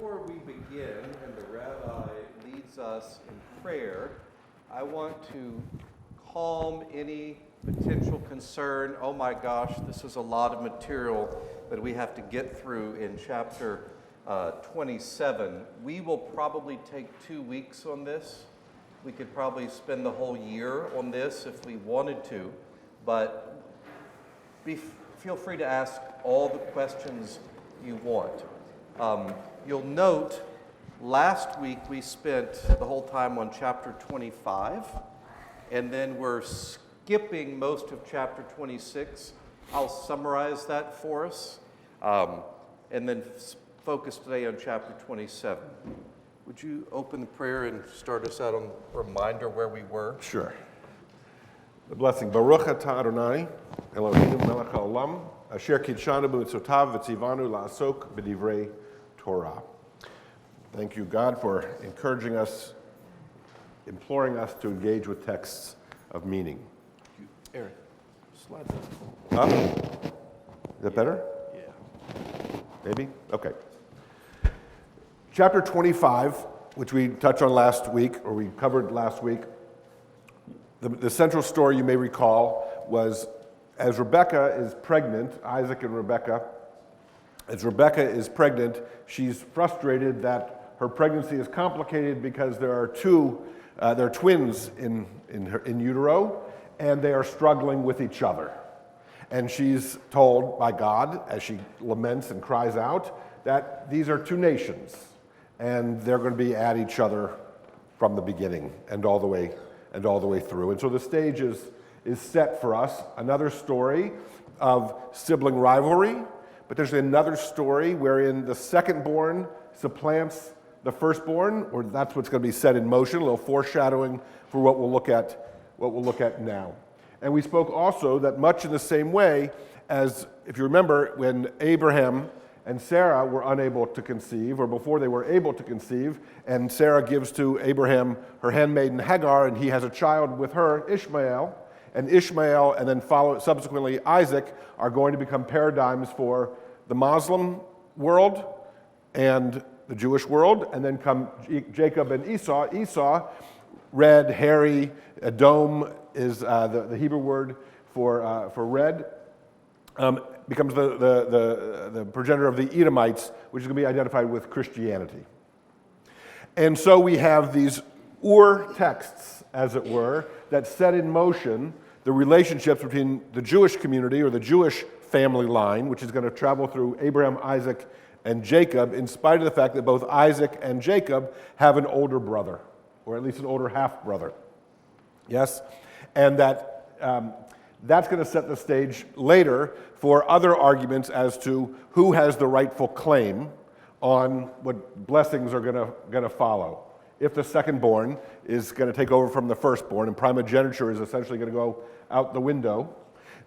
before we begin and the rabbi leads us in prayer, I want to calm any potential concern. Oh my gosh, this is a lot of material that we have to get through in chapter 27. We will probably take 2 weeks on this. We could probably spend the whole year on this if we wanted to, but feel free to ask all the questions you want. You'll note last week we spent the whole time on chapter 25, and then we're skipping most of chapter 26. I'll summarize that for us, and then focus today on chapter 27. Would you open the prayer and start us out on a reminder where we were? Sure. The blessing. Baruch atah Adonai, Eloheinu melech haolam, asher kidshanu b'mitzvotav v'tzivanu la'asok b'divrei Torah. Thank you, God, for encouraging us, imploring us to engage with texts of meaning. Aaron, slide that. Up? Is that better? Yeah. Maybe? Okay. Chapter 25, which we touched on last week, or we covered last week, the central story you may recall was as Rebekah is pregnant, Isaac and Rebekah, as Rebekah is pregnant, she's frustrated that her pregnancy is complicated because there are twins in utero, and they are struggling with each other. And she's told by God, as she laments and cries out, that these are two nations, and they're going to be at each other from the beginning and all the way through. And so the stage is set for us. Another story of sibling rivalry, but there's another story wherein the second-born supplants the firstborn, or that's what's going to be set in motion, a little foreshadowing for what we'll look at now. And we spoke also that much in the same way as, if you remember, when Abraham and Sarah were unable to conceive, or before they were able to conceive, and Sarah gives to Abraham her handmaiden Hagar, and he has a child with her, Ishmael, and then subsequently Isaac are going to become paradigms for the Muslim world and the Jewish world, and then come Jacob and Esau. Esau, red, hairy, Edom is the Hebrew word for red, becomes the progenitor of the Edomites, which is going to be identified with Christianity. And so we have these Ur texts, as it were, that set in motion the relationships between the Jewish community or the Jewish family line, which is going to travel through Abraham, Isaac, and Jacob, in spite of the fact that both Isaac and Jacob have an older brother, or at least an older half-brother. Yes? And that's going to set the stage later for other arguments as to who has the rightful claim on what blessings are going to follow. If the second-born is going to take over from the firstborn and primogeniture is essentially going to go out the window,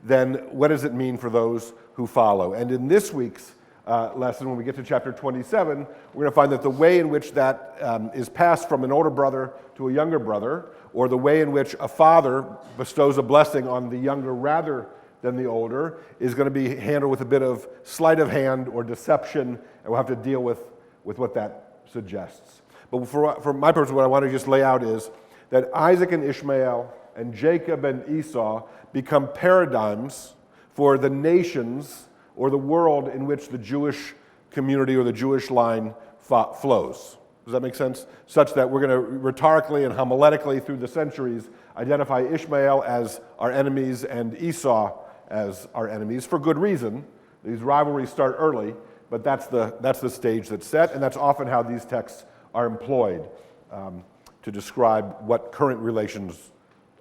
then what does it mean for those who follow? And in this week's lesson, when we get to chapter 27, we're going to find that the way in which that is passed from an older brother to a younger brother, or the way in which a father bestows a blessing on the younger rather than the older, is going to be handled with a bit of sleight of hand or deception, and we'll have to deal with what that suggests. But for my purpose, what I want to just lay out is that Isaac and Ishmael and Jacob and Esau become paradigms for the nations or the world in which the Jewish community or the Jewish line flows. Does that make sense? Such that we're going to rhetorically and homiletically through the centuries identify Ishmael as our enemies and Esau as our enemies for good reason. These rivalries start early, but that's the stage that's set, and that's often how these texts are employed to describe what current relations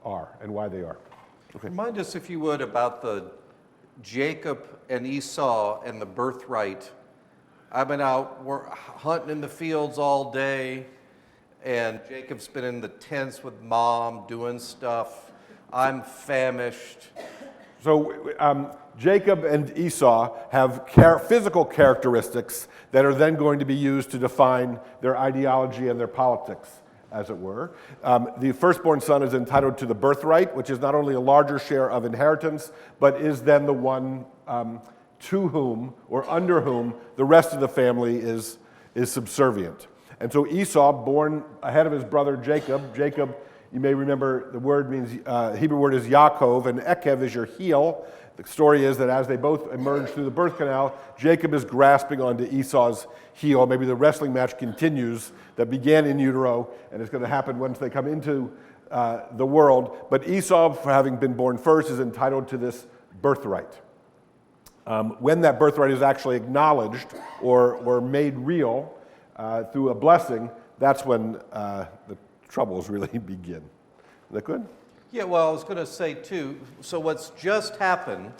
are and why they are. Okay. Remind us, if you would, about the Jacob and Esau and the birthright. I've been out hunting in the fields all day, and Jacob's been in the tents with mom doing stuff. I'm famished. So Jacob and Esau have physical characteristics that are then going to be used to define their ideology and their politics, as it were. The firstborn son is entitled to the birthright, which is not only a larger share of inheritance, but is then the one to whom or under whom the rest of the family is is subservient. And so Esau, born ahead of his brother Jacob, you may remember the word means, Hebrew word is Yaakov, and Ekev is your heel. The story is that as they both emerge through the birth canal, Jacob is grasping onto Esau's heel. Maybe the wrestling match continues that began in utero, and it's going to happen once they come into the world. But Esau, for having been born first, is entitled to this birthright. When that birthright is actually acknowledged or made real through a blessing, that's when the troubles really begin. Is that good? Yeah, well, I was going to say, too, so what's just happened,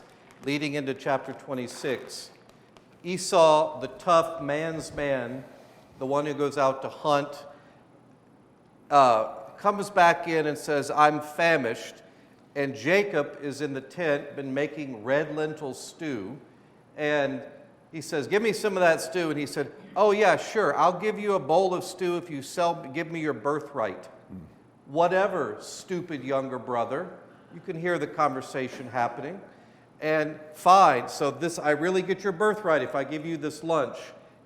leading into chapter 26, Esau, the tough man's man, the one who goes out to hunt, comes back in and says, I'm famished, and Jacob is in the tent, been making red lentil stew, and he says, give me some of that stew, and he said, oh yeah, sure, I'll give you a bowl of stew if you give me your birthright. Whatever, stupid younger brother. You can hear the conversation happening. And fine, so this, I really get your birthright if I give you this lunch.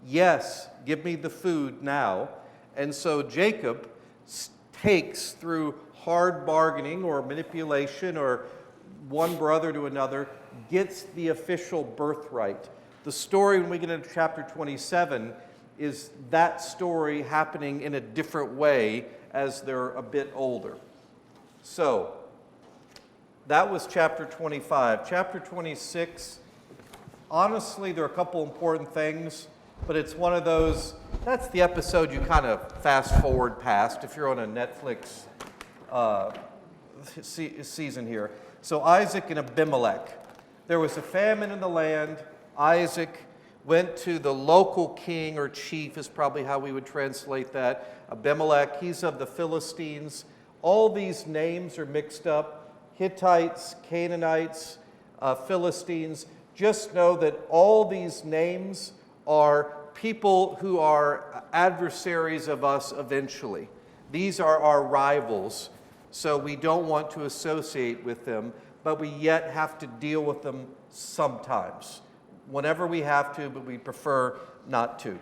Yes, give me the food now. And so Jacob takes through hard bargaining or manipulation or one brother to another, gets the official birthright. The story when we get into chapter 27 is that story happening in a different way as they're a bit older. So, that was chapter 25. Chapter 26, honestly, there are a couple important things, but it's one of those, that's the episode you kind of fast forward past if you're on a Netflix season here. So, Isaac and Abimelech. There was a famine in the land. Isaac went to the local king or chief is probably how we would translate that. Abimelech, he's of the Philistines. All these names are mixed up. Hittites, Canaanites, Philistines. Just know that all these names are people who are adversaries of us eventually. These are our rivals, so we don't want to associate with them, but we yet have to deal with them sometimes. Whenever we have to, but we prefer not to.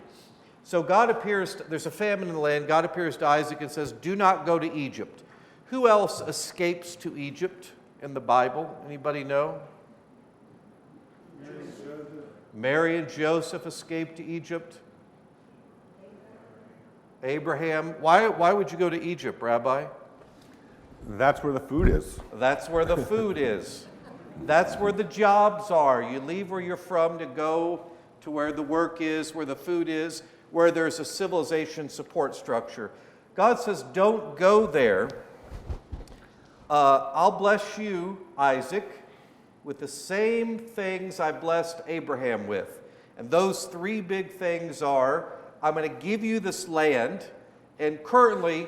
So God appears, there's a famine in the land, God appears to Isaac and says, do not go to Egypt. Who else escapes to Egypt in the Bible? Anybody know? Mary and Joseph escaped to Egypt. Abraham. Why would you go to Egypt, Rabbi? That's where the food is. That's where the food is. That's where the jobs are. You leave where you're from to go to where the work is, where the food is, where there's a civilization support structure. God says, don't go there. I'll bless you, Isaac, with the same things I blessed Abraham with. And those three big things are, I'm going to give you this land, and currently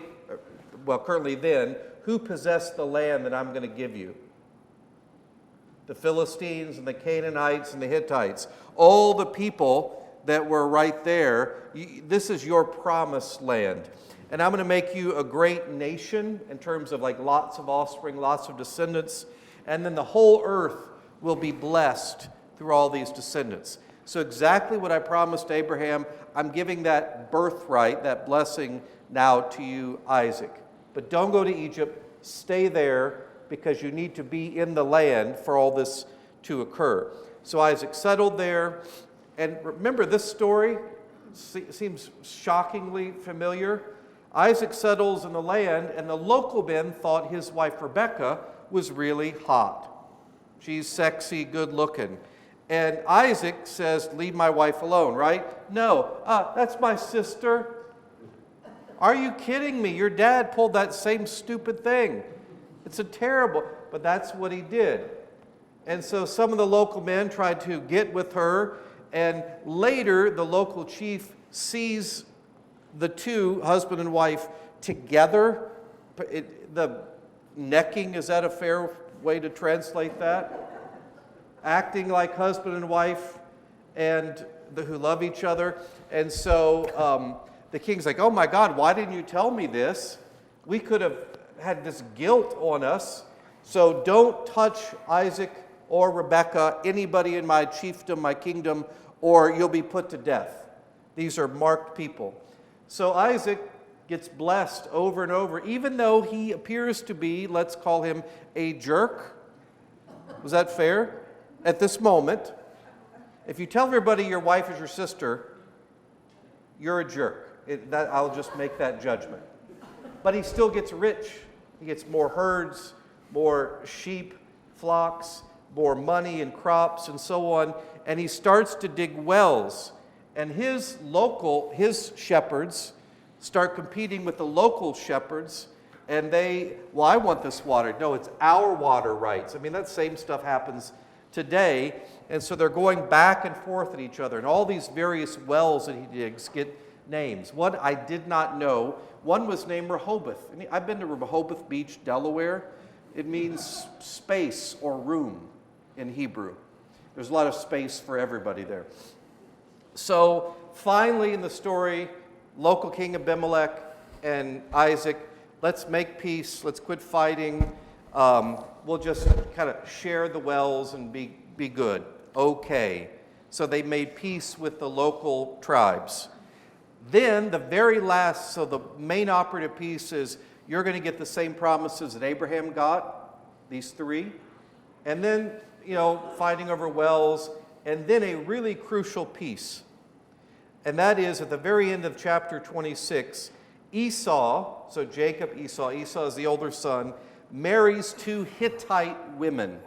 then, who possessed the land that I'm going to give you? The Philistines and the Canaanites and the Hittites. All the people that were right there, this is your promised land. And I'm going to make you a great nation in terms of like lots of offspring, lots of descendants. And then the whole earth will be blessed through all these descendants. So exactly what I promised Abraham, I'm giving that birthright, that blessing now to you, Isaac. But don't go to Egypt. Stay there because you need to be in the land for all this to occur. So Isaac settled there. And remember, this story seems shockingly familiar. Isaac settles in the land, and the local men thought his wife Rebekah was really hot. She's sexy, good looking. And Isaac says, leave my wife alone, right? No, that's my sister. Are you kidding me? Your dad pulled that same stupid thing. It's a terrible, but that's what he did. And so some of the local men tried to get with her, and later the local chief sees the two, husband and wife, together. The necking, is that a fair way to translate that? Acting like husband and wife and who love each other. And so the king's like, oh my God, why didn't you tell me this? We could have had this guilt on us. So don't touch Isaac or Rebekah, anybody in my chiefdom, my kingdom, or you'll be put to death. These are marked people. So Isaac gets blessed over and over, even though he appears to be, let's call him a jerk. Was that fair? At this moment, if you tell everybody your wife is your sister, you're a jerk. I'll just make that judgment. But he still gets rich. He gets more herds, more sheep, flocks, more money and crops and so on. And he starts to dig wells. And his shepherds start competing with the local shepherds. And I want this water. No, it's our water rights. I mean, that same stuff happens today. And so they're going back and forth at each other. And all these various wells that he digs get names. One I did not know. One was named Rehoboth. I've been to Rehoboth Beach, Delaware. It means space or room in Hebrew. There's a lot of space for everybody there. So finally in the story, local king Abimelech and Isaac, let's make peace, let's quit fighting. We'll just kind of share the wells and be good. Okay. So they made peace with the local tribes. Then the very last, so the main operative piece is you're going to get the same promises that Abraham got, these three. And then, fighting over wells. And then a really crucial piece. And that is at the very end of chapter 26, Esau, so Jacob, Esau is the older son, marries 2 Hittite women.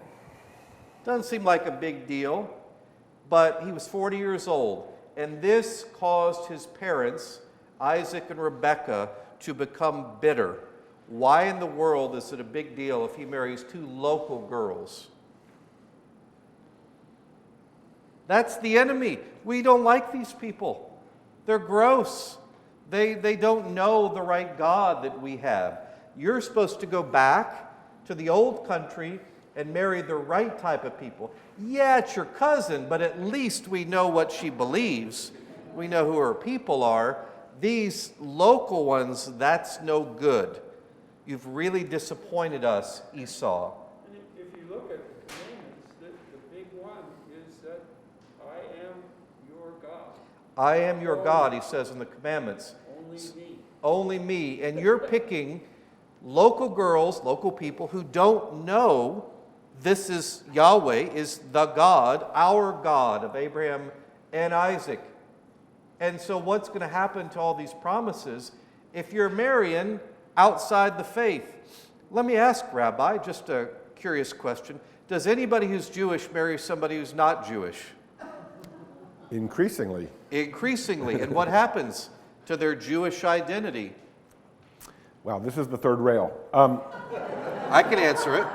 Doesn't seem like a big deal, but he was 40 years old. And this caused his parents, Isaac and Rebekah, to become bitter. Why in the world is it a big deal if he marries 2 local girls? That's the enemy. We don't like these people. They're gross. They don't know the right God that we have. You're supposed to go back to the old country and marry the right type of people. Yeah, it's your cousin, but at least we know what she believes. We know who her people are. These local ones, that's no good. You've really disappointed us, Esau. And if you look at the commandments, the big one is that I am your God. I am your God, he says in the commandments. Only me. Only me. And you're picking local girls, local people who don't know this is Yahweh, is the God, our God of Abraham and Isaac. And so what's going to happen to all these promises if you're marrying outside the faith? Let me ask, Rabbi, just a curious question. Does anybody who's Jewish marry somebody who's not Jewish? Increasingly. Increasingly. And what happens to their Jewish identity? Wow, this is the third rail. I can answer it.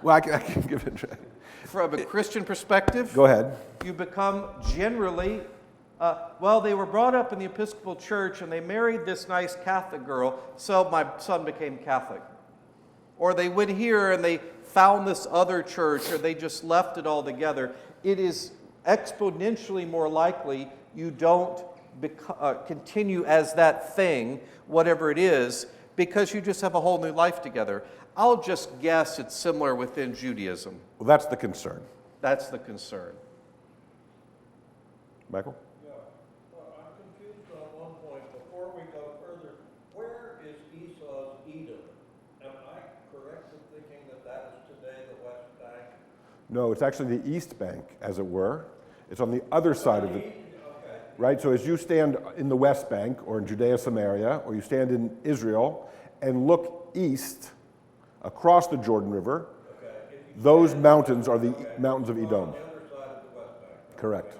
Well, I can give it a try. From a Christian perspective, Go ahead. you become generally, they were brought up in the Episcopal Church and they married this nice Catholic girl, so my son became Catholic. Or they went here and they found this other church, or they just left it all together. It is exponentially more likely you don't continue as that thing, whatever it is, because you just have a whole new life together. I'll just guess it's similar within Judaism. Well, that's the concern. That's the concern. Michael? Yeah, I'm confused on one point. Before we go further, where is Esau's Edom? Am I correct in thinking that that is today the West Bank? No, it's actually the East Bank, as it were. It's on the other side of it. Okay. Right? So as you stand in the West Bank, or in Judea, Samaria, or you stand in Israel, and look east, across the Jordan River, those mountains are the mountains of Edom. On the other side of the West Bank. Correct.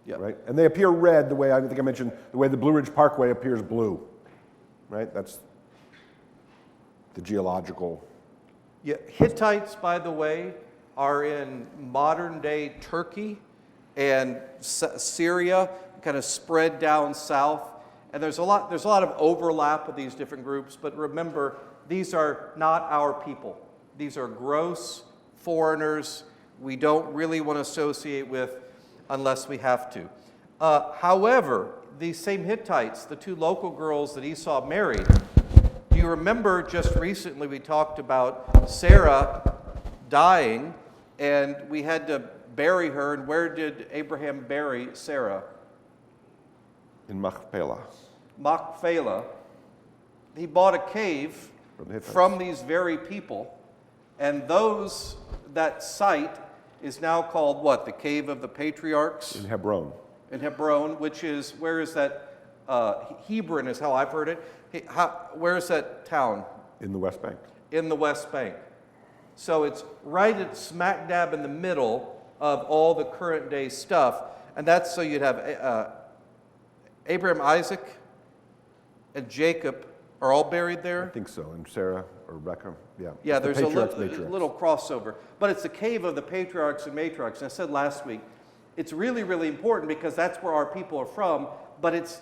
Yep. Right? And they appear red the way, I think I mentioned, the way the Blue Ridge Parkway appears blue. Right? That's the geological. Yeah, Hittites, by the way, are in modern-day Turkey and Syria, kind of spread down south. And there's a lot of overlap with these different groups, but remember, these are not our people. These are gross foreigners we don't really want to associate with unless we have to. However, these same Hittites, the 2 local girls that Esau married, do you remember just recently we talked about Sarah dying and we had to bury her, and where did Abraham bury Sarah? In Machpelah. Machpelah, he bought a cave from these very people, and that site is now called what? The Cave of the Patriarchs? In Hebron. In Hebron, which is, where is that? Hebron is how I've heard it. Where is that town? In the West Bank. In the West Bank. So it's right at smack dab in the middle of all the current day stuff. And that's so you'd have Abraham, Isaac, and Jacob are all buried there. I think so. And Sarah or Rebecca. Yeah. Yeah, It's the there's a matriarchs. little crossover. But it's the Cave of the Patriarchs and Matriarchs. And I said last week, it's really, really important because that's where our people are from. But it's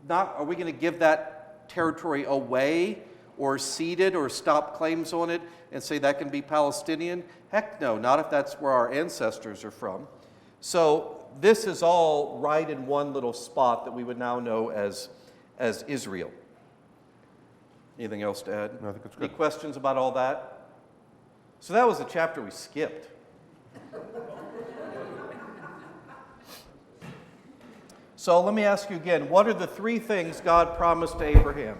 not, are we going to give that territory away or cede it or stop claims on it and say that can be Palestinian? Heck no, not if that's where our ancestors are from. So this is all right in one little spot that we would now know as Israel. Anything else to add? No, I think it's Any good. questions about all that? So that was a chapter we skipped. So let me ask you again, what are the three things God promised to Abraham?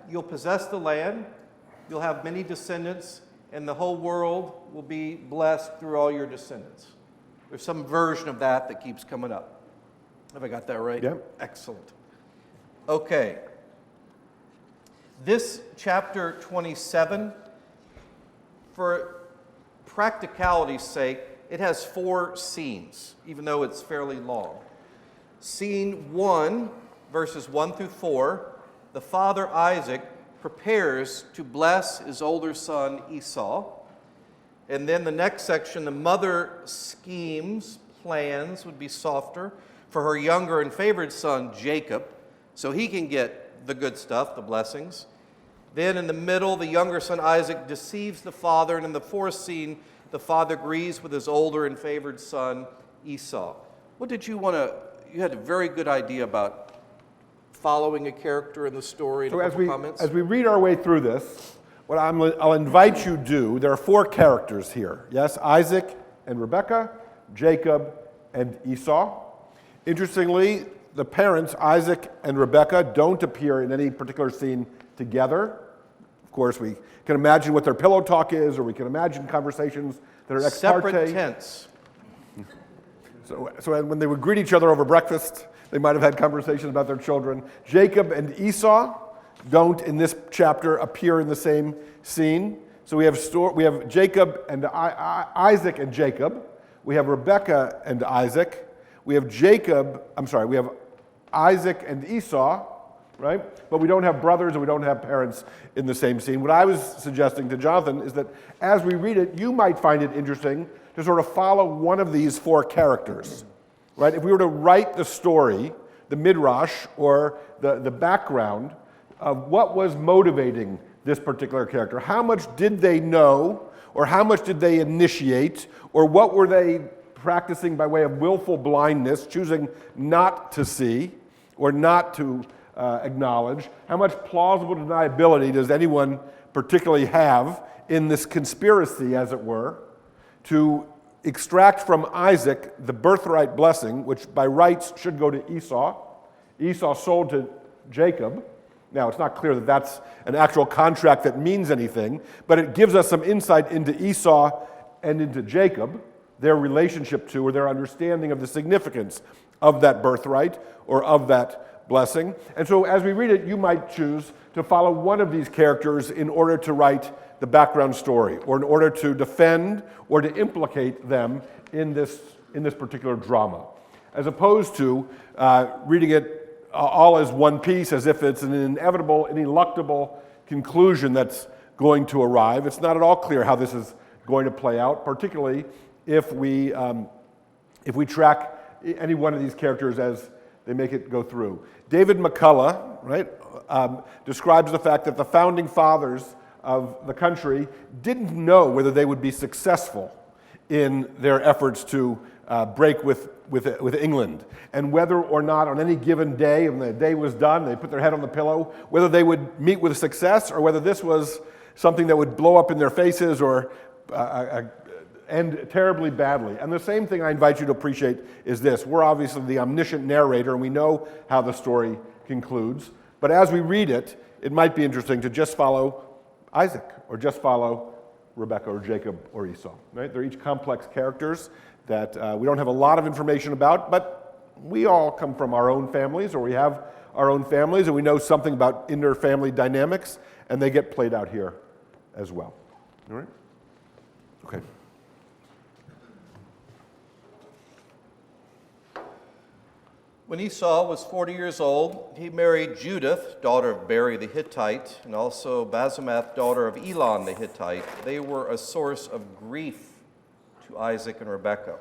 You'll possess the land, you'll have many descendants, and the whole world will be blessed through all your descendants. There's some version of that keeps coming up. Have I got that right? Yeah. Excellent. Okay. This chapter 27, for practicality's sake, it has 4 scenes, even though it's fairly long. Scene 1, verses 1 through 4, the father Isaac prepares to bless his older son Esau. And then the next section, the mother schemes, plans, would be softer, for her younger and favored son Jacob, so he can get the good stuff, the blessings. Then in the middle, the younger son Isaac deceives the father, and in the 4th scene, the father agrees with his older and favored son Esau. What did you want to, you had a very good idea about following a character in the story. So comments? as we read our way through this, what I'll invite you to do, there are 4 characters here. Yes, Isaac and Rebekah, Jacob and Esau. Interestingly, the parents, Isaac and Rebekah, don't appear in any particular scene together. Of course, we can imagine what their pillow talk is, or we can imagine conversations that are ex parte. Separate tents. So when they would greet each other over breakfast, they might have had conversations about their children. Jacob and Esau don't, in this chapter, appear in the same scene. So we have Jacob and Isaac and Jacob. We have Rebekah and Isaac. We have Isaac and Esau, right? But we don't have brothers and we don't have parents in the same scene. What I was suggesting to Jonathan is that as we read it, you might find it interesting to sort of follow one of these 4 characters, right? If we were to write the story, the midrash, or the background of what was motivating this particular character, how much did they know, or how much did they initiate, or what were they practicing by way of willful blindness, choosing not to see or not to acknowledge, how much plausible deniability does anyone particularly have in this conspiracy, as it were, to extract from Isaac the birthright blessing, which by rights should go to Esau. Esau sold to Jacob. Now, it's not clear that that's an actual contract that means anything, but it gives us some insight into Esau and into Jacob, their relationship to or their understanding of the significance of that birthright or of that blessing. And so as we read it, you might choose to follow one of these characters in order to write the background story, or in order to defend or to implicate them in this particular drama, as opposed to reading it all as one piece, as if it's an inevitable, ineluctable conclusion that's going to arrive. It's not at all clear how this is going to play out, particularly if we track any one of these characters as they make it go through. David McCullough, right, describes the fact that the founding fathers of the country didn't know whether they would be successful in their efforts to break with England, and whether or not on any given day, when the day was done, they put their head on the pillow, whether they would meet with success or whether this was something that would blow up in their faces or end terribly badly. And the same thing I invite you to appreciate is this. We're obviously the omniscient narrator, and we know how the story concludes. But as we read it, it might be interesting to just follow Isaac, or just follow Rebekah, or Jacob, or Esau. Right? They're each complex characters that we don't have a lot of information about, but we all come from our own families, or we have our own families, and we know something about inner family dynamics, and they get played out here as well. All right? Okay. When Esau was 40 years old, he married Judith, daughter of Beri the Hittite, and also Basemath, daughter of Elon the Hittite. They were a source of grief to Isaac and Rebekah.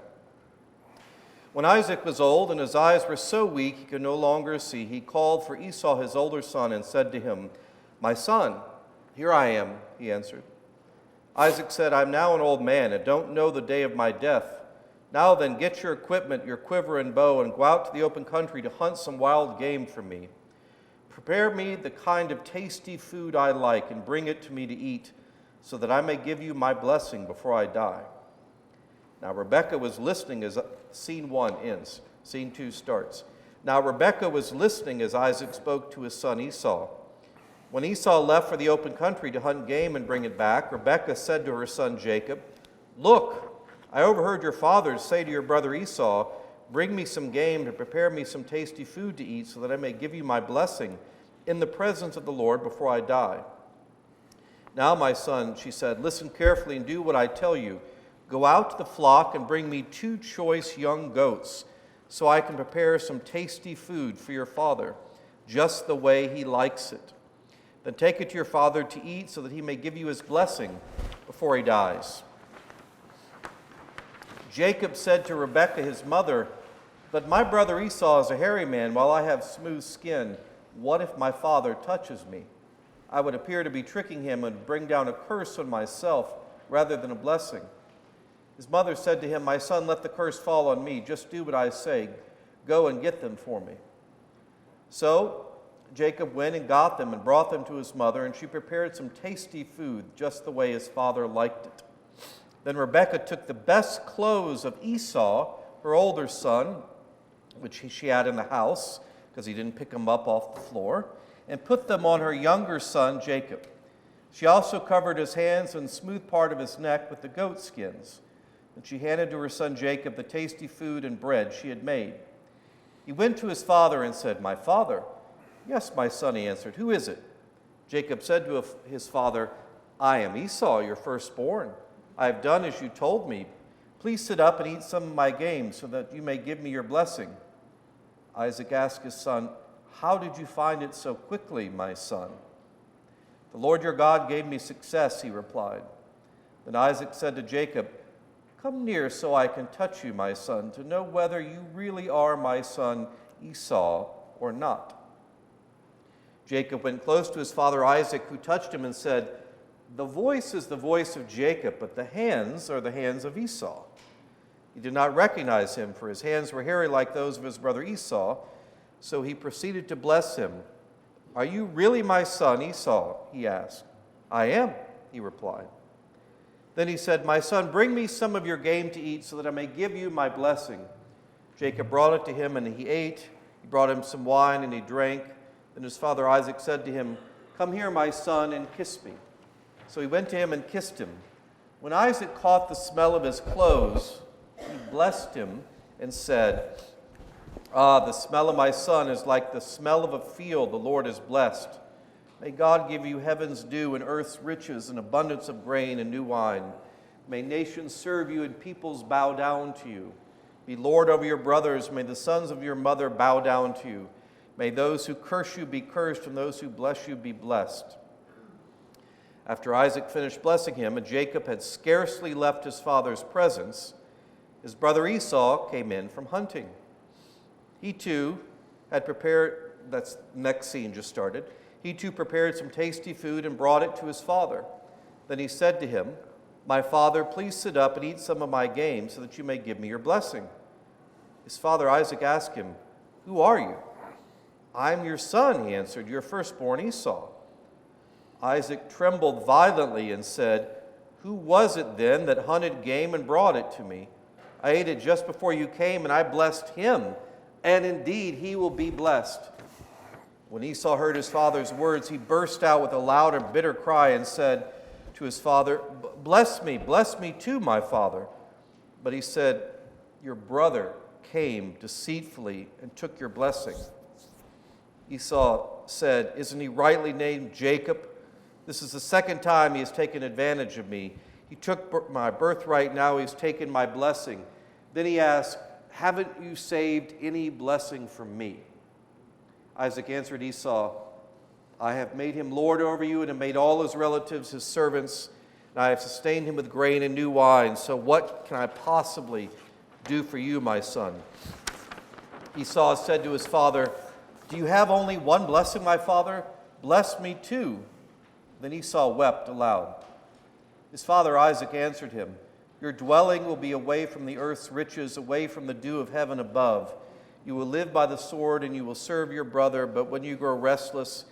When Isaac was old and his eyes were so weak he could no longer see, he called for Esau, his older son, and said to him, "My son, here I am," he answered. Isaac said, "I'm now an old man and don't know the day of my death. Now then, get your equipment, your quiver and bow, and go out to the open country to hunt some wild game for me. Prepare me the kind of tasty food I like and bring it to me to eat, so that I may give you my blessing before I die." Now Rebekah was listening as scene 1 ends. Scene 2 starts. Now Rebekah was listening as Isaac spoke to his son Esau. When Esau left for the open country to hunt game and bring it back, Rebekah said to her son Jacob, "Look, I overheard your father say to your brother Esau, 'Bring me some game to prepare me some tasty food to eat, so that I may give you my blessing in the presence of the Lord before I die.' Now, my son," she said, "listen carefully and do what I tell you. Go out to the flock and bring me 2 choice young goats, so I can prepare some tasty food for your father, just the way he likes it. Then take it to your father to eat, so that he may give you his blessing before he dies." Jacob said to Rebekah, his mother, "But my brother Esau is a hairy man, while I have smooth skin. What if my father touches me? I would appear to be tricking him and bring down a curse on myself rather than a blessing." His mother said to him, "My son, let the curse fall on me. Just do what I say. Go and get them for me." So Jacob went and got them and brought them to his mother, and she prepared some tasty food, just the way his father liked it. Then Rebekah took the best clothes of Esau, her older son, which she had in the house, because he didn't pick them up off the floor, and put them on her younger son, Jacob. She also covered his hands and smooth part of his neck with the goat skins. And she handed to her son Jacob the tasty food and bread she had made. He went to his father and said, "My father." "Yes, my son," he answered. "Who is it?" Jacob said to his father, "I am Esau, your firstborn. I have done as you told me. Please sit up and eat some of my game, so that you may give me your blessing." Isaac asked his son, "How did you find it so quickly, my son?" "The Lord your God gave me success," he replied. Then Isaac said to Jacob, "Come near so I can touch you, my son, to know whether you really are my son Esau or not." Jacob went close to his father Isaac, who touched him and said, "The voice is the voice of Jacob, but the hands are the hands of Esau." He did not recognize him, for his hands were hairy like those of his brother Esau, so he proceeded to bless him. "Are you really my son Esau?" he asked. "I am," he replied. Then he said, "My son, bring me some of your game to eat, so that I may give you my blessing." Jacob brought it to him, and he ate. He brought him some wine, and he drank. Then his father Isaac said to him, "Come here, my son, and kiss me." So he went to him and kissed him. When Isaac caught the smell of his clothes, he blessed him and said, "Ah, the smell of my son is like the smell of a field the Lord has blessed. May God give you heaven's dew and earth's riches and abundance of grain and new wine. May nations serve you and peoples bow down to you. Be Lord over your brothers. May the sons of your mother bow down to you. May those who curse you be cursed, and those who bless you be blessed." After Isaac finished blessing him, and Jacob had scarcely left his father's presence, his brother Esau came in from hunting. He too had prepared, that's the next scene just started. He too prepared some tasty food and brought it to his father. Then he said to him, "My father, please sit up and eat some of my game, so that you may give me your blessing." His father Isaac asked him, "Who are you?" "I'm your son," he answered, "your firstborn Esau." Isaac trembled violently and said, Who was it then that hunted game and brought it to me? I ate it just before you came, and I blessed him, and indeed he will be blessed." When Esau heard his father's words, he burst out with a loud and bitter cry and said to his father, bless me too, my father." But he said, "Your brother came deceitfully and took your blessing." Esau said, "Isn't he rightly named Jacob? This is the second time he has taken advantage of me. He took my birthright, now he's taken my blessing." Then he asked, "Haven't you saved any blessing from me?" Isaac answered Esau, "I have made him lord over you and have made all his relatives his servants, and I have sustained him with grain and new wine. So what can I possibly do for you, my son?" Esau said to his father, "Do you have only one blessing, my father? Bless me too." Then Esau wept aloud. His father Isaac answered him, "Your dwelling will be away from the earth's riches, away from the dew of heaven above. You will live by the sword and you will serve your brother, but when you grow restless,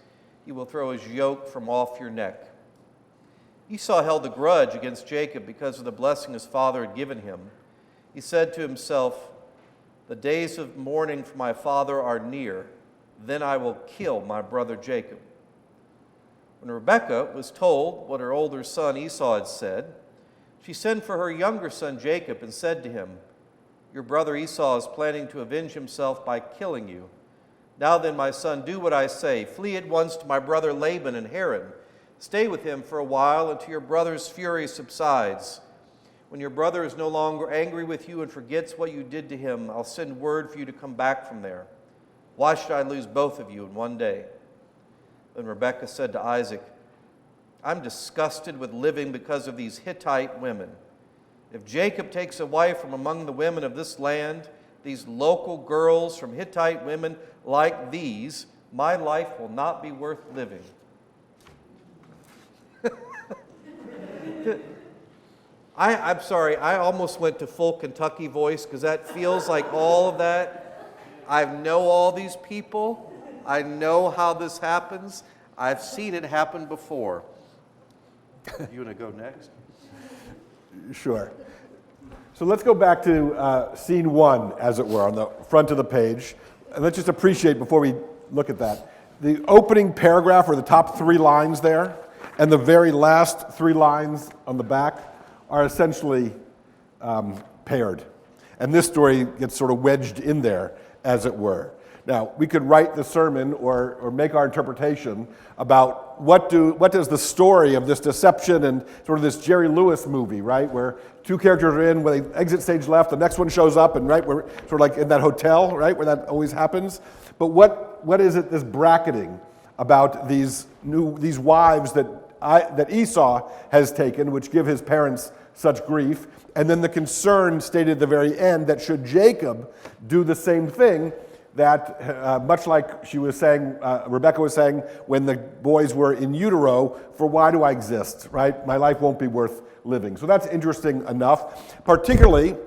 you will throw his yoke from off your neck." Esau held a grudge against Jacob because of the blessing his father had given him. He said to himself, "The days of mourning for my father are near. Then I will kill my brother Jacob." When Rebekah was told what her older son Esau had said, she sent for her younger son Jacob and said to him, "Your brother Esau is planning to avenge himself by killing you. Now then, my son, do what I say. Flee at once to my brother Laban in Haran. Stay with him for a while until your brother's fury subsides. When your brother is no longer angry with you and forgets what you did to him, I'll send word for you to come back from there. Why should I lose both of you in one day?" Then Rebekah said to Isaac, "I'm disgusted with living because of these Hittite women. If Jacob takes a wife from among the women of this land, these local girls from Hittite women like these, my life will not be worth living." I'm sorry, I almost went to full Kentucky voice because that feels like all of that. I know all these people. I know how this happens. I've seen it happen before. You want to go next? Sure. So let's go back to scene one, as it were, on the front of the page. And let's just appreciate, before we look at that, the opening paragraph, or the top 3 lines there, and the very last 3 lines on the back are essentially paired. And this story gets sort of wedged in there, as it were. Now, we could write the sermon or make our interpretation about what does the story of this deception and sort of this Jerry Lewis movie, right, where 2 characters are in, where they exit stage left, the next one shows up, and right, we're sort of like in that hotel, right, where that always happens. But what is it, this bracketing about these wives that Esau has taken, which give his parents such grief, and then the concern stated at the very end that should Jacob do the same thing, that much like she was saying, Rebekah was saying when the boys were in utero, for why do I exist, right? My life won't be worth living. So that's interesting enough, particularly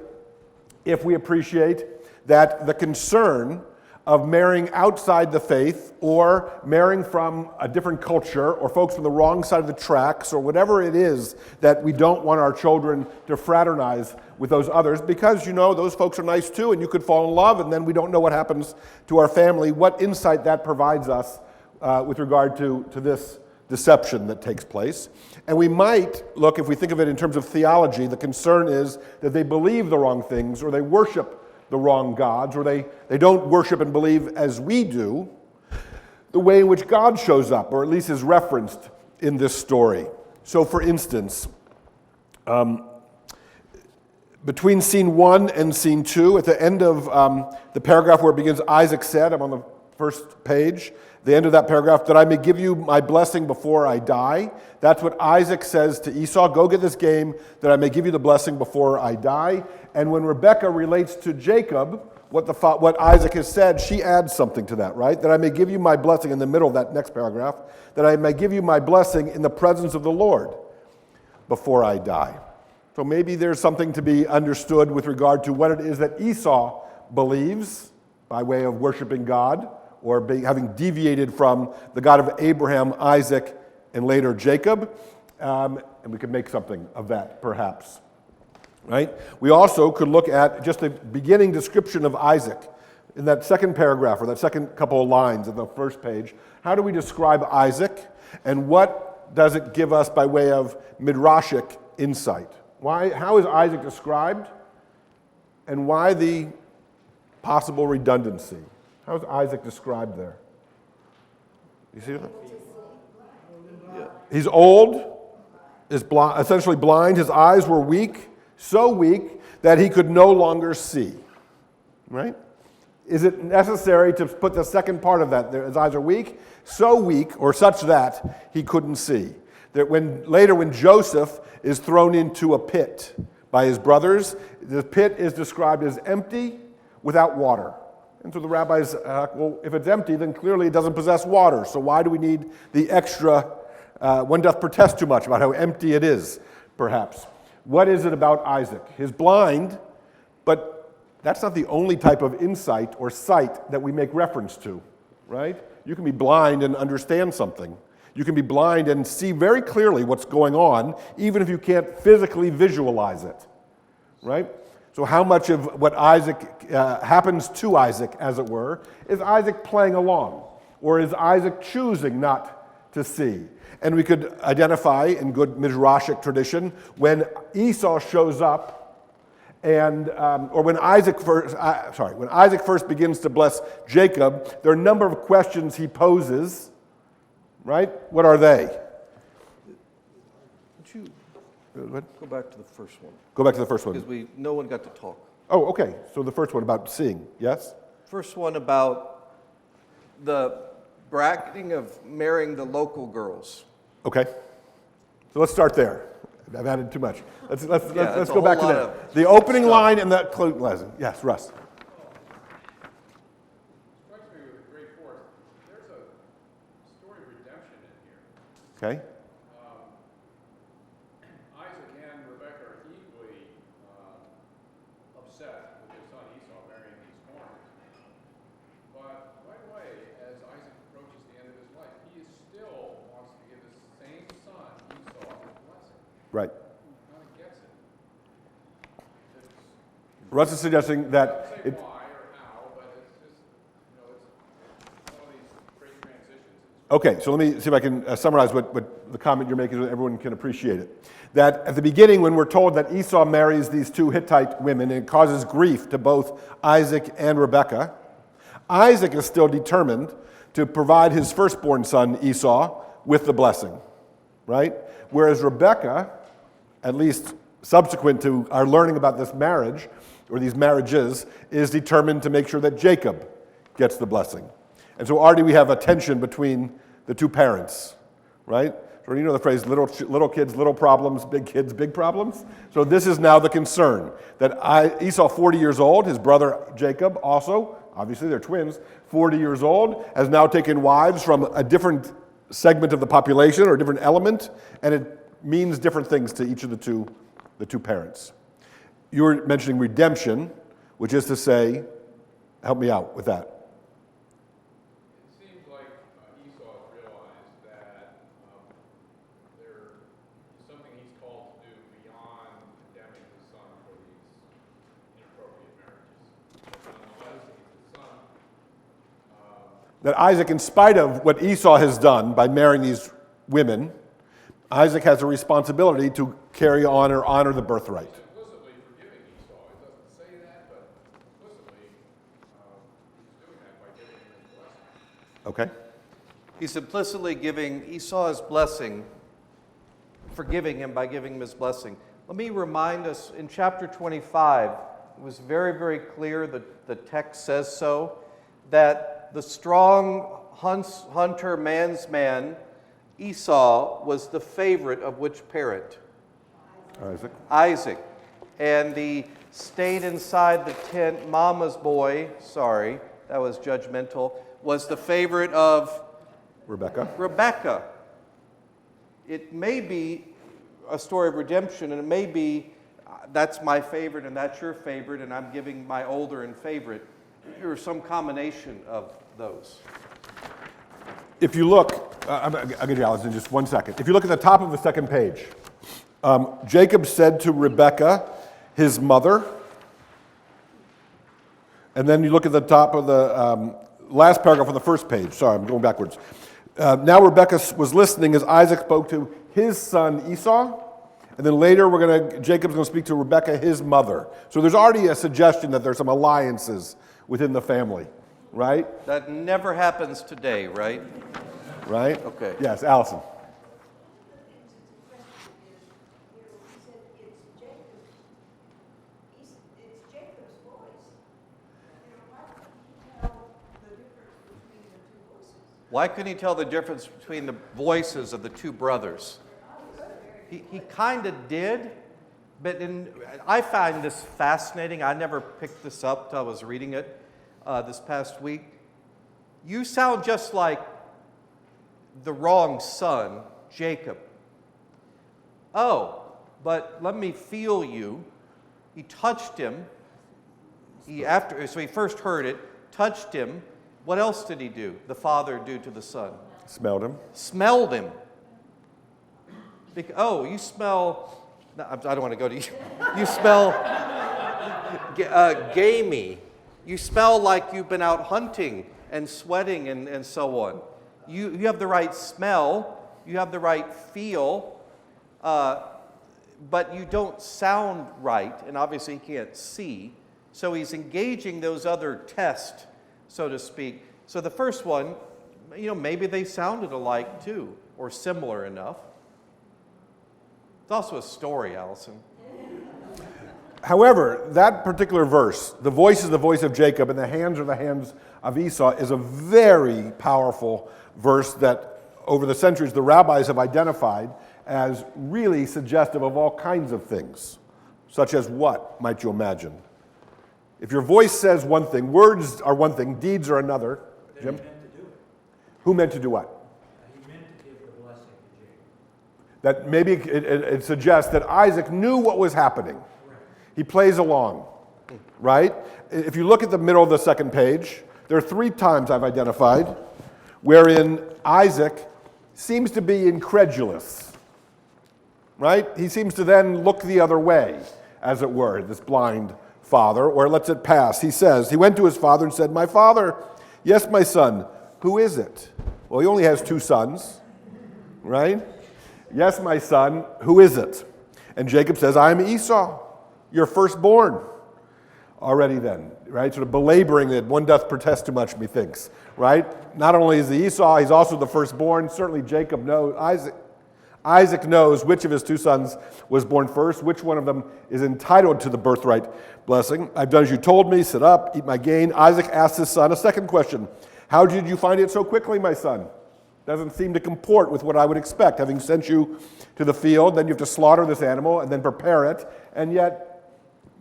if we appreciate that the concern of marrying outside the faith or marrying from a different culture or folks from the wrong side of the tracks or whatever it is that we don't want our children to fraternize with those others because, those folks are nice too and you could fall in love and then we don't know what happens to our family. What insight that provides us with regard to this deception that takes place. And we might look, if we think of it in terms of theology, the concern is that they believe the wrong things or they worship the wrong gods, or they don't worship and believe as we do, the way in which God shows up, or at least is referenced in this story. So, for instance, between scene 1 and scene 2, at the end of the paragraph where it begins, Isaac said, I'm on the first page, the end of that paragraph, that I may give you my blessing before I die. That's what Isaac says to Esau, go get this game, that I may give you the blessing before I die. And when Rebekah relates to Jacob, what Isaac has said, she adds something to that, right? That I may give you my blessing in the middle of that next paragraph, that I may give you my blessing in the presence of the Lord before I die. So maybe there's something to be understood with regard to what it is that Esau believes by way of worshiping God, or having deviated from the God of Abraham, Isaac, and later Jacob. And and we could make something of that, perhaps. Right? We also could look at just the beginning description of Isaac in that second paragraph, or that second couple of lines of the first page. How do we describe Isaac, and what does it give us by way of midrashic insight? How is Isaac described, and why the possible redundancy? How is Isaac described there? You see that? Yeah. He's old, is essentially blind. His eyes were weak, so weak that he could no longer see. Right? Is it necessary to put the second part of that? His eyes are weak, so weak, or such that he couldn't see. That later when Joseph is thrown into a pit by his brothers, the pit is described as empty without water. And so the rabbis, well, if it's empty, then clearly it doesn't possess water. So why do we need the extra, one doth protest too much about how empty it is, perhaps. What is it about Isaac? He's blind, but that's not the only type of insight or sight that we make reference to, right? You can be blind and understand something. You can be blind and see very clearly what's going on, even if you can't physically visualize it, right? So how much of what Isaac happens to Isaac, as it were, is Isaac playing along? Or is Isaac choosing not to see? And we could identify in good midrashic tradition when Esau shows up, and or when Isaac first begins to bless Jacob, there are a number of questions he poses. Right? What are they? Would you go back to the first one? Go back to the first one. Because no one got to talk. Oh, okay. So the first one about seeing, yes? First one about the bracketing of marrying the local girls. Okay. So let's start there. I've added too much. Let's go back to that. The opening line and the closing line. Yes, Russ. Strikes me with great force. There's a story of redemption in here. Okay. Isaac and Rebekah are equally upset with their son Esau marrying these foreigners. But right away, as Isaac approaches the end of his life, he still wants to give his same son Esau a blessing. Right. He kind of gets it. Russ is suggesting that I don't say why or how, but it's just, it's one of these great transitions. Okay, so let me see if I can summarize what the comment you're making so that everyone can appreciate it. That at the beginning, when we're told that Esau marries these two Hittite women, and it causes grief to both Isaac and Rebekah, Isaac is still determined to provide his firstborn son, Esau, with the blessing, right? Whereas Rebekah, at least subsequent to our learning about this marriage, or these marriages, is determined to make sure that Jacob gets the blessing. And so already we have a tension between the two parents, right? So you know the phrase, little kids, little problems, big kids, big problems? So this is now the concern, that Esau, 40 years old, his brother Jacob also, obviously they're twins, 40 years old, has now taken wives from a different segment of the population or a different element, and it means different things to each of the two parents. You were mentioning redemption, which is to say, help me out with that. It seems like Esau has realized that there is something he's called to do beyond condemning his son for these inappropriate marriages. Nonetheless, he's his son. That Isaac, in spite of what Esau has done by marrying these women, Isaac has a responsibility to carry on or honor the birthright. Implicitly forgiving Esau. It doesn't say that, but implicitly he's doing that by giving him his blessing. Okay? He's implicitly giving Esau his blessing, forgiving him by giving him his blessing. Let me remind us, in chapter 25, it was very, very clear that the text says so, that the strong hunter, man's man, Esau, was the favorite of which parent? Isaac. And the stayed inside the tent, mama's boy, sorry, that was judgmental, was the favorite of Rebekah. It may be a story of redemption, and it may be that's my favorite and that's your favorite, and I'm giving my older and favorite, or some combination of those. If you look, I'll get you, Alice, in just 1 second. If you look at the top of the second page, Jacob said to Rebekah, his mother, and then you look at the top of the last paragraph on the first page. Sorry, I'm going backwards. Now Rebekah was listening as Isaac spoke to his son Esau, and then later Jacob's going to speak to Rebekah, his mother. So there's already a suggestion that there's some alliances within the family, right? That never happens today, right? Right? Okay. Yes, Allison. Why couldn't he tell the difference between the voices of the two brothers? He kind of did, but I find this fascinating. I never picked this up till I was reading it this past week. You sound just like the wrong son, Jacob. Oh, but let me feel you. He touched him. So he first heard it, touched him. What else did he do? The father do to the son? Smelled him. Smelled him. You smell. No, I don't want to go to you. You smell gamey. You smell like you've been out hunting and sweating and so on. You have the right smell. You have the right feel. But you don't sound right. And obviously he can't see. So he's engaging those other tests, so to speak. So the first one, maybe they sounded alike too, or similar enough. It's also a story, Allison. However, that particular verse, the voice is the voice of Jacob and the hands are the hands of Esau, is a very powerful verse that over the centuries the rabbis have identified as really suggestive of all kinds of things, such as what, might you imagine? If your voice says one thing, words are one thing, deeds are another. Jim? He meant to do it. Who meant to do what? He meant to give the blessing to Jacob. That maybe it suggests that Isaac knew what was happening. He plays along, right? If you look at the middle of the second page, there are 3 times I've identified wherein Isaac seems to be incredulous, right? He seems to then look the other way, as it were, this blind father, or lets it pass. He says, he went to his father and said, "My father, yes, my son, who is it?" Well, he only has 2 sons, right? "Yes, my son, who is it?" And Jacob says, "I am Esau, your firstborn." Already then, right? Sort of belaboring that one doth protest too much, methinks, right? Not only is he Esau, he's also the firstborn. Certainly Jacob knows, Isaac knows which of his 2 sons was born first, which one of them is entitled to the birthright blessing. "I've done as you told me, sit up, eat my gain." Isaac asked his son a second question. "How did you find it so quickly, my son?" Doesn't seem to comport with what I would expect. Having sent you to the field, then you have to slaughter this animal and then prepare it. And yet,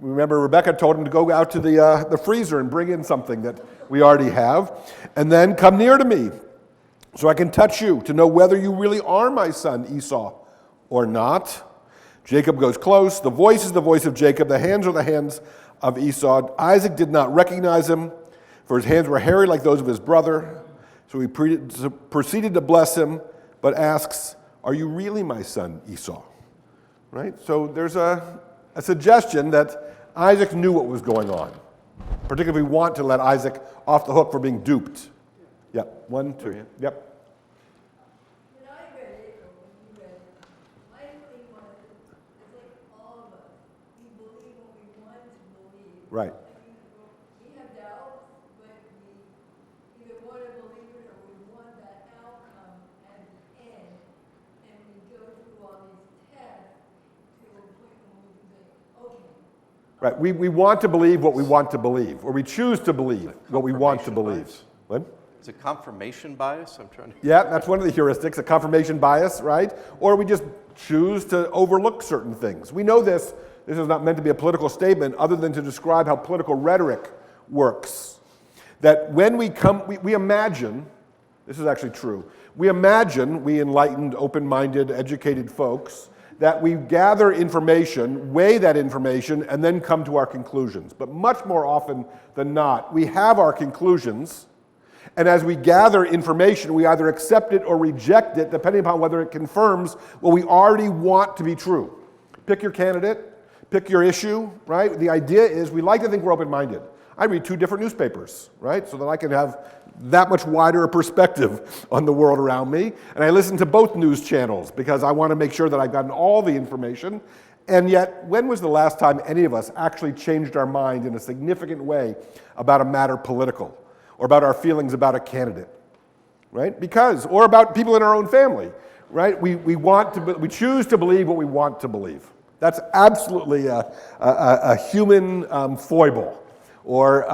remember Rebekah told him to go out to the freezer and bring in something that we already have. And then come near to me so I can touch you to know whether you really are my son Esau or not. Jacob goes close. The voice is the voice of Jacob. The hands are the hands of Esau. Isaac did not recognize him, for his hands were hairy like those of his brother. So he proceeded to bless him, but asks, "Are you really my son Esau?" Right? So there's a suggestion that Isaac knew what was going on. Particularly if we want to let Isaac off the hook for being duped. Yep, 1, 2. Yep. When I read it, or when you read it, my thing was, it's like all of us, we believe what we want to believe. Right. We have doubts, but we either want to believe it or we want that outcome at the end, and we go through all these tests to a point when we can say, okay. Right. We want to believe what we want to believe, or we choose to believe what we want to believe. What? Is it confirmation bias? I'm trying to. Yeah, that's one of the heuristics, a confirmation bias, right? Or we just choose to overlook certain things. We know this. This is not meant to be a political statement other than to describe how political rhetoric works. That when we imagine, this is actually true, we imagine, we enlightened, open-minded, educated folks, that we gather information, weigh that information, and then come to our conclusions. But much more often than not, we have our conclusions, and as we gather information, we either accept it or reject it, depending upon whether it confirms what we already want to be true. Pick your candidate, pick your issue, right? The idea is we like to think we're open-minded. I read 2 different newspapers, right? So that I can have that much wider a perspective on the world around me. And I listen to both news channels because I want to make sure that I've gotten all the information. And yet, when was the last time any of us actually changed our mind in a significant way about a matter political or about our feelings about a candidate, right? Because, or about people in our own family, right? We choose to believe what we want to believe. That's absolutely a human foible or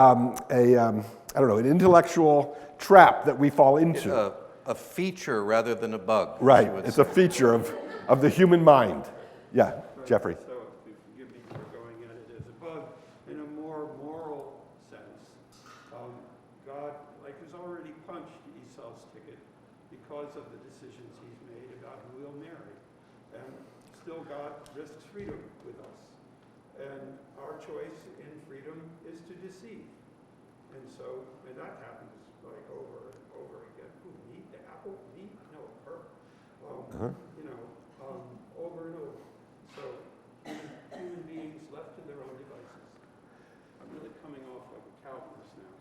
an intellectual trap that we fall into. A feature rather than a bug. Right, it's a feature of the human mind. Yeah, Jeffrey. So, forgive me for going at it as a bug. In a more moral sense, God, has already punched Esau's ticket because of the decisions he's made about who he'll marry. And still God risks freedom with us. And our choice in freedom is to deceive. And that happens over and over again. Who, me? The apple? Me? No, her. Over and over. So human beings left to their own devices. I'm really coming off like a Calvinist now.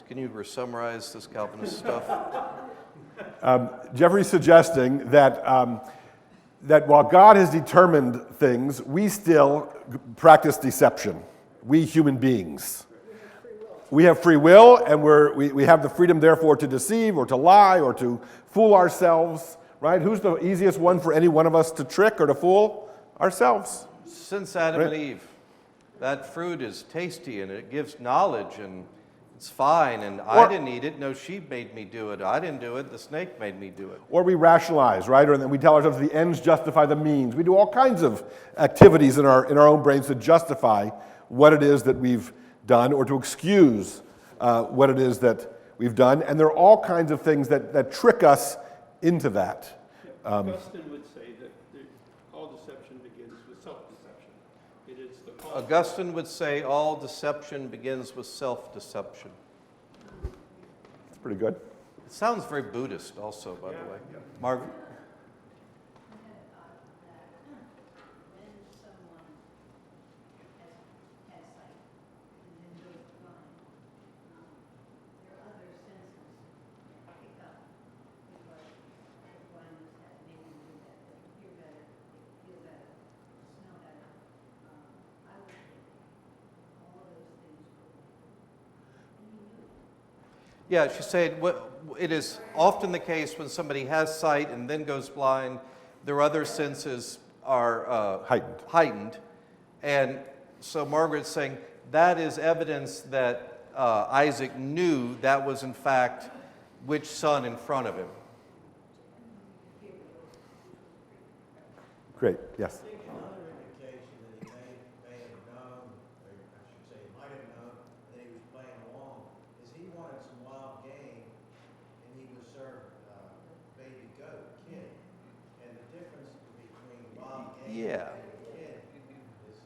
Can you summarize this Calvinist stuff? Jeffrey's suggesting that that while God has determined things, we still practice deception. We human beings. We have free will, and we have the freedom, therefore, to deceive or to lie or to fool ourselves, right? Who's the easiest one for any one of us to trick or to fool? Ourselves. Since Adam and Eve, that fruit is tasty and it gives knowledge and it's fine, and I didn't eat it. No, she made me do it. I didn't do it. The snake made me do it. Or we rationalize, right? Or then we tell ourselves the ends justify the means. We do all kinds of activities in our own brains to justify what it is that we've done or to excuse what it is that we've done. And there are all kinds of things that trick us into that. Augustine would say that all deception begins with self-deception. It is the Augustine would say all deception begins with self-deception. That's pretty good. It sounds very Buddhist also, by the way. Yeah. Margaret? Yeah, she said it is often the case when somebody has sight and then goes blind, their other senses are heightened. And so Margaret's saying that is evidence that Isaac knew that was in fact which son in front of him. Great, yes. I think another indication that he may have known, or I should say he might have known, that he was playing along, is he wanted some wild game, and he was served baby goat, kid. And the difference between wild game and kid is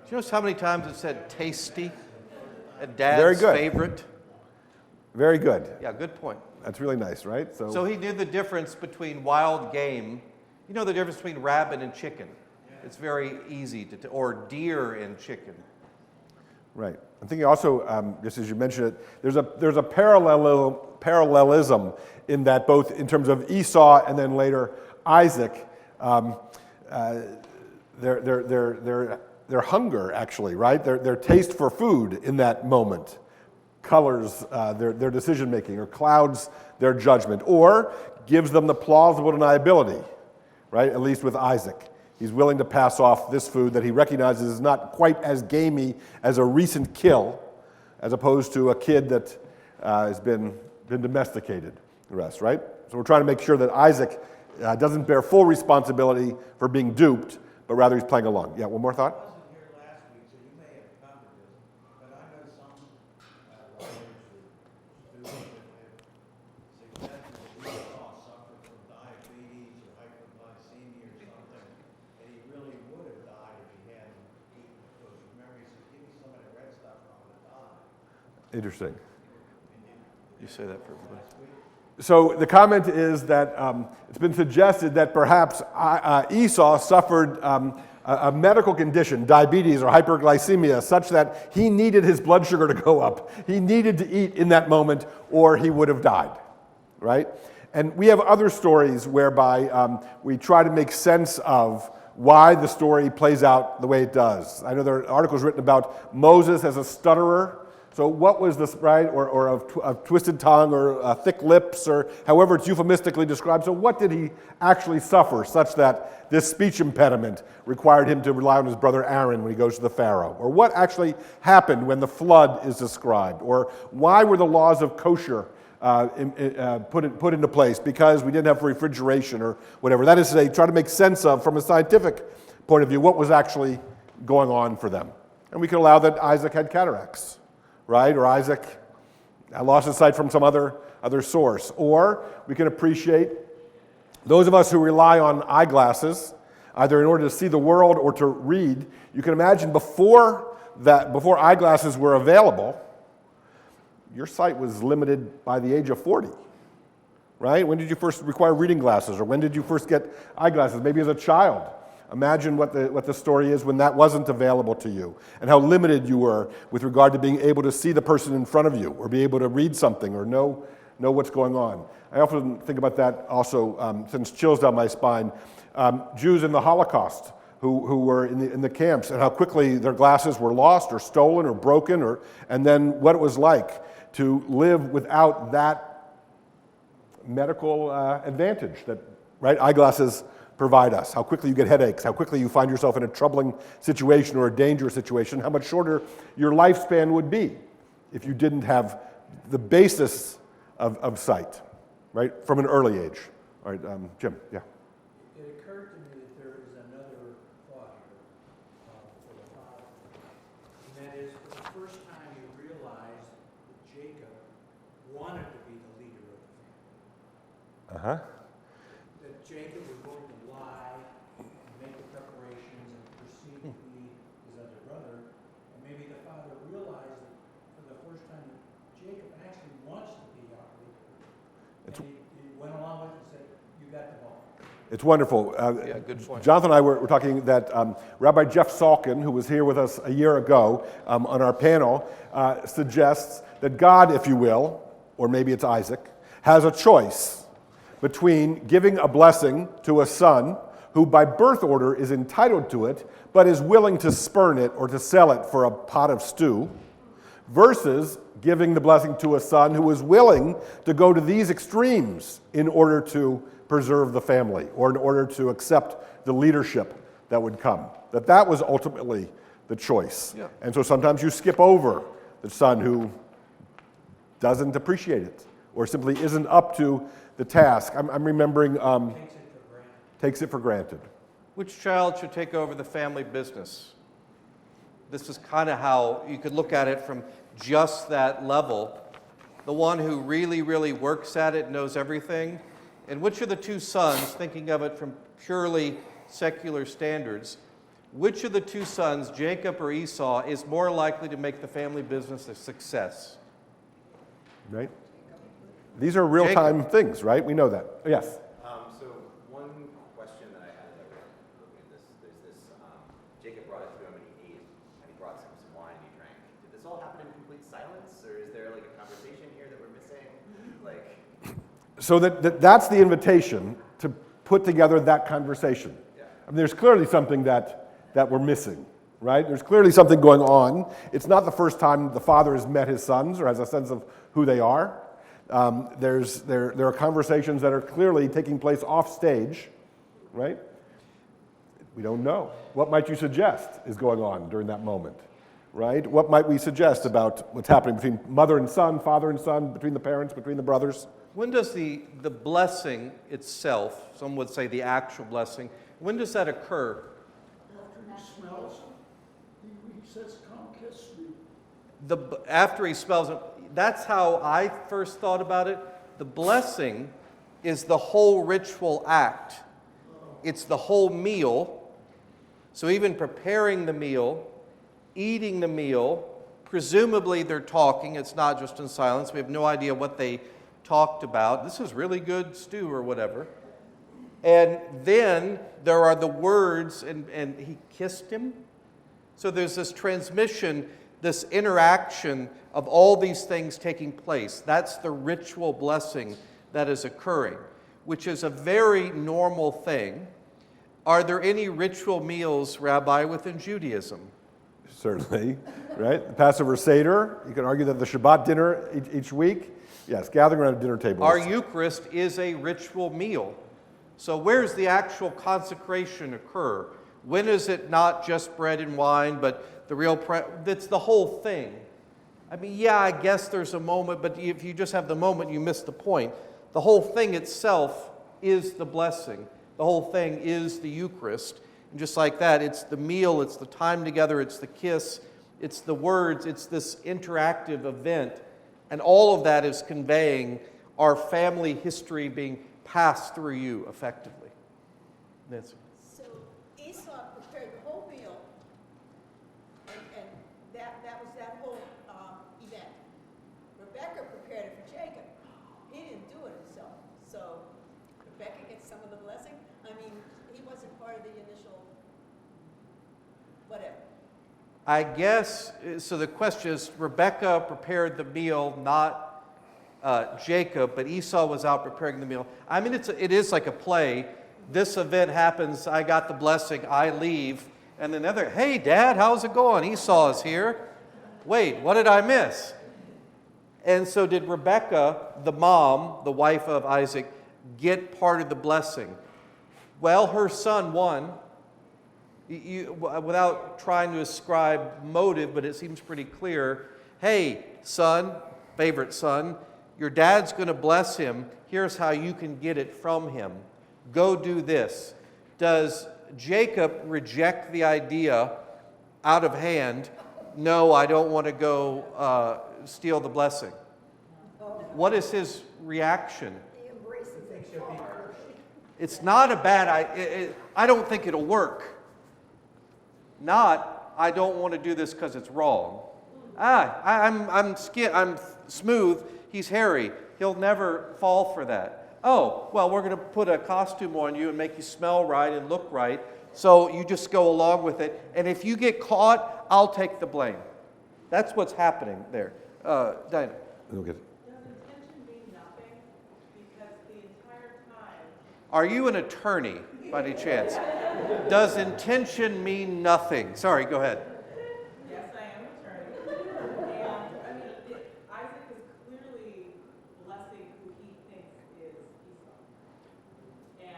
Do you notice how many times it said tasty? A dad's favorite? Very good. Yeah, good point. That's really nice, right? So he knew the difference between wild game. You know the difference between rabbit and chicken. It's very easy to, or deer and chicken. Right. I'm thinking also, just as you mentioned it, there's a parallelism in that both in terms of Esau and then later Isaac, their hunger actually, right? Their taste for food in that moment colors their decision making or clouds their judgment or gives them the plausible deniability, right? At least with Isaac. He's willing to pass off this food that he recognizes is not quite as gamey as a recent kill, as opposed to a kid that has been domesticated, the rest, right? So we're trying to make sure that Isaac doesn't bear full responsibility for being duped, but rather he's playing along. Yeah, one more thought? I wasn't here last week, so you may have covered this, but I know some lawyers or students have suggested that Esau suffered from diabetes or hyperglycemia or something, and he really would have died if he hadn't eaten the food. Remember, he said, give me some of the red stuff or I'm going to die. Interesting. You say that for everybody. So the comment is that it's been suggested that perhaps Esau suffered a medical condition, diabetes or hyperglycemia, such that he needed his blood sugar to go up. He needed to eat in that moment or he would have died, right? And we have other stories whereby we try to make sense of why the story plays out the way it does. I know there are articles written about Moses as a stutterer. So what was this, right, or a twisted tongue or thick lips or however it's euphemistically described. So what did he actually suffer such that this speech impediment required him to rely on his brother Aaron when he goes to the Pharaoh? Or what actually happened when the flood is described? Or why were the laws of kosher put into place? Because we didn't have refrigeration or whatever. That is to say, try to make sense of, from a scientific point of view, what was actually going on for them. And we could allow that Isaac had cataracts, right? Or Isaac lost his sight from some other source. Or we can appreciate those of us who rely on eyeglasses, either in order to see the world or to read. You can imagine before eyeglasses were available, your sight was limited by the age of 40, right? When did you first require reading glasses, or when did you first get eyeglasses? Maybe as a child. Imagine what the story is when that wasn't available to you, and how limited you were with regard to being able to see the person in front of you, or be able to read something, or know what's going on. I often think about that also, sends chills down my spine. Jews in the Holocaust who were in the camps, and how quickly their glasses were lost or stolen or broken, and then what it was like to live without that medical advantage that, right, eyeglasses provide us. How quickly you get headaches, how quickly you find yourself in a troubling situation or a dangerous situation, how much shorter your lifespan would be if you didn't have the basis of sight, right, from an early age. All right, Jim, yeah. It occurred to me that there is another thought here for the father, and that is for the first time you realize that Jacob wanted to be the leader of the family. Uh-huh. That Jacob was going to lie and make the preparations and proceed to be his other brother. And maybe the father realized that for the first time that Jacob actually wants to be our leader. And he went along with it and said, "You got the ball." It's wonderful. Yeah, good point. Jonathan and I were talking that Rabbi Jeff Salkin, who was here with us a year ago on our panel, suggests that God, if you will, or maybe it's Isaac, has a choice between giving a blessing to a son who by birth order is entitled to it, but is willing to spurn it or to sell it for a pot of stew, versus giving the blessing to a son who is willing to go to these extremes in order to preserve the family or in order to accept the leadership that would come. That was ultimately the choice. Yeah. And so sometimes you skip over the son who doesn't appreciate it or simply isn't up to the task. I'm remembering takes it for granted. Which child should take over the family business? This is kind of how you could look at it from just that level. The one who really, really works at it, knows everything. And which of the two sons, thinking of it from purely secular standards, which of the two sons, Jacob or Esau, is more likely to make the family business a success? Right? These are real-time things, right? We know that. Yes? So one question that I had as I was looking at this, there's this, Jacob brought it to him and he ate, and he brought some wine and he drank. Did this all happen in complete silence, or is there like a conversation here that we're missing? Like, So that's the invitation to put together that conversation. Yeah. I mean, there's clearly something that we're missing, right? There's clearly something going on. It's not the first time the father has met his sons or has a sense of who they are. There are conversations that are clearly taking place off stage, right? We don't know. What might you suggest is going on during that moment, right? What might we suggest about what's happening between mother and son, father and son, between the parents, between the brothers? When does the blessing itself, some would say the actual blessing, when does that occur? After he smells, he says, "Come kiss me." After he smells it, that's how I first thought about it. The blessing is the whole ritual act. It's the whole meal. So even preparing the meal, eating the meal, presumably they're talking. It's not just in silence. We have no idea what they talked about. This is really good stew or whatever. And then there are the words, and he kissed him. So there's this transmission, this interaction of all these things taking place. That's the ritual blessing that is occurring, which is a very normal thing. Are there any ritual meals, Rabbi, within Judaism? Certainly, right? The Passover Seder, you can argue that the Shabbat dinner each week, yes, gathering around a dinner table. Our Eucharist is a ritual meal. So where's the actual consecration occur? When is it not just bread and wine, but the real, it's the whole thing. I mean, yeah, I guess there's a moment, but if you just have the moment, you miss the point. The whole thing itself is the blessing. The whole thing is the Eucharist. And just like that, it's the meal, it's the time together, it's the kiss, it's the words, it's this interactive event. And all of that is conveying our family history being passed through you effectively. Nancy. So Esau prepared the whole meal, and that was that whole event. Rebecca prepared it for Jacob. He didn't do it himself. So Rebecca gets some of the blessing. I mean, he wasn't part of the initial whatever. I guess, so the question is, Rebecca prepared the meal, not Jacob, but Esau was out preparing the meal. I mean, it is like a play. This event happens, I got the blessing, I leave, and then the other, hey, Dad, how's it going? Esau is here. Wait, what did I miss? And so did Rebecca, the mom, the wife of Isaac, get part of the blessing? Well, her son won. Without trying to ascribe motive, but it seems pretty clear. Hey, son, favorite son, your dad's going to bless him. Here's how you can get it from him. Go do this. Does Jacob reject the idea out of hand? No, I don't want to go steal the blessing. What is his reaction? He embraces it hard. It's not a bad idea. I don't think it'll work. Not, I don't want to do this because it's wrong. I'm smooth. He's hairy. He'll never fall for that. Oh, well, we're going to put a costume on you and make you smell right and look right. So you just go along with it. And if you get caught, I'll take the blame. That's what's happening there. Dinah. Okay. Does intention mean nothing? Because the entire time. Are you an attorney by any chance? Does intention mean nothing? Sorry, go ahead. Yes, I am an attorney. And I mean, Isaac is clearly blessing who he thinks is Esau. And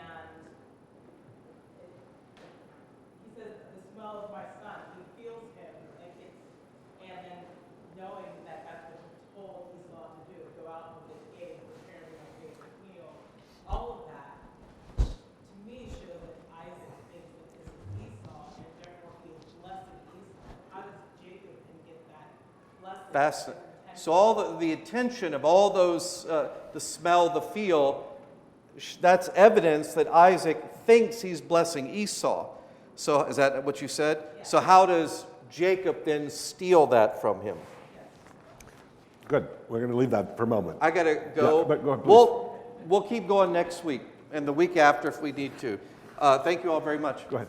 he says, the smell of my son. He feels him, and then knowing that that's what he told Esau to do, go out with his game, prepare my favorite meal. All of that, to me, shows that Isaac thinks that this is Esau, and therefore he is blessing Esau. How does Jacob then get that blessing? Fascinating. So all the attention of all those, the smell, the feel, that's evidence that Isaac thinks he's blessing Esau. So is that what you said? Yeah. So how does Jacob then steal that from him? Good. We're going to leave that for a moment. I got to go. Yeah, but go ahead, please. We'll keep going next week and the week after if we need to. Thank you all very much. Go ahead.